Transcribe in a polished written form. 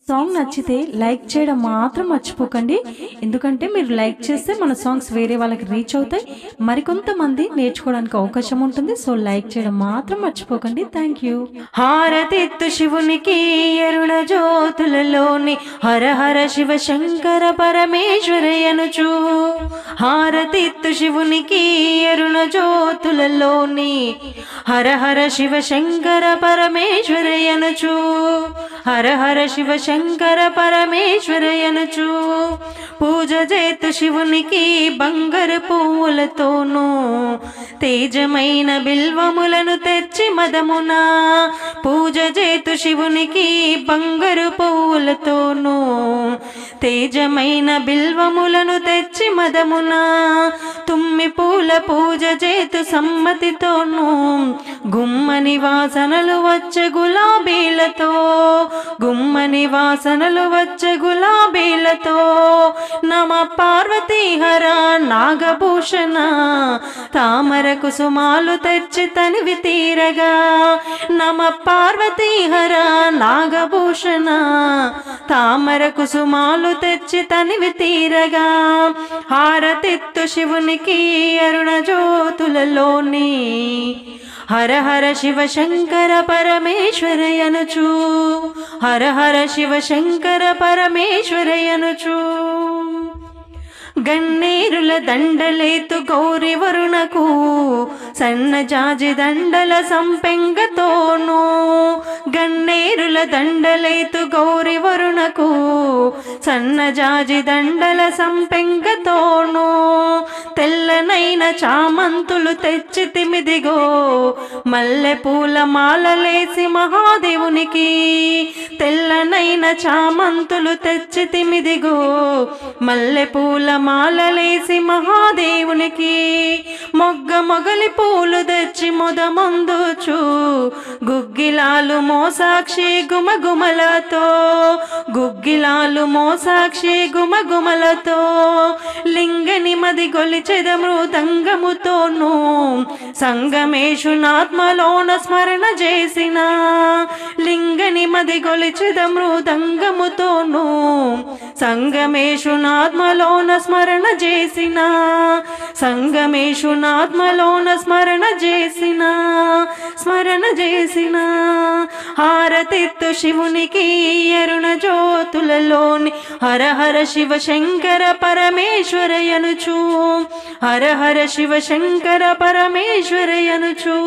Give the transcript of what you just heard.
Song నచ్చితే like చేయడం మాత్రం మర్చిపోకండి. ఎందుకంటే మీరు లైక్ చేస్తే మన సాంగ్స్ వేరే వాళ్ళకి రీచ్ అవుతాయి, మరికొంతమంది నేర్చుకోవడానికి అవకాశం ఉంటుంది. సో లైక్ చేయడం మాత్రం మర్చిపోకండి. Thank you. హారతిత్తు శివునికి ఎరుణ జ్యోతులలోని హర హర శివ శంకర పరమేశ్వరయనుచు. హారతిత్తు శివునికి ఎరుణ జ్యోతులలోని హర హర శివ శంకర పరమేశ్వరయనుచు. హర హర శివ శంకర పరమేశ్వరయనుచు. పూజ చేతు శివునికి బంగారు పువ్వులతోనూ తేజమైన బిల్వములను తెచ్చి మదమున. పూజ చేతు శివునికి బంగారు పువ్వులతోనూ తేజమైన బిల్వములను తెచ్చి మదమున. తుమ్మి పూల పూజ చేతు సమ్మతితోనూ గుమ్మని వాసనలు వచ్చే గులాబీలతో. గుమ్మని వాసనలు వచ్చే గులాబీలతో. నమ పార్వతీ హర నాగభూషణ తామర కుసుమాలు తెచ్చి తనివి తీరగా. నమ పార్వతీ హర నాగభూషణ తామర కుసుమాలు తెచ్చి తనివి తీరగా. హారతిత్తు శివునికి అరుణ జ్యోతులలోని హర హర శివ శంకర పరమేశ్వరయనుచు. హర హర శివ శంకర పరమేశ్వరయనుచు. గన్నేరుల దండలేతు గౌరి వరుణకు సన్నజాజి దండల సంపెంగతోనూ. గన్నేరుల దండలేతు గౌరి వరుణకు సన్నజాజి దండల సంపెంగతోనూ. తెల్లనైన చామంతులు తెచ్చి తిమిదిగో మల్లె పూల మాలలేసి మహాదేవునికి. తెల్లనైన చామంతులు తెచ్చి తిమిదిగో మల్లె పూల మాలలేసి మహాదేవునికి. మొగ్గ మొగలి పూలు తెచ్చి మొదమందుచు గుగ్గిలాలు మోసాక్షి గుమగుమలతో. గుగ్గిలాలు మోసాక్షి గుమగుమలతో. లింగని మది గొలిచెద మృదంగముతోనూ సంగమేశునాత్మలోన స్మరణ చేసిన. లింగని మది గొలిచెద మృదంగముతోనూ సంగమేశునాత్మలోన స్మరణ చేసిన. సంగమేశునాత్మలోన స్మరణ చేసిన. స్మరణ చేసిన. హారతిత్తు శివునికి అరుణ జ్యోతులలోని హర హర శివ శంకర పరమేశ్వరయనుచు. హర హర శివ శంకర పరమేశ్వరయనుచు.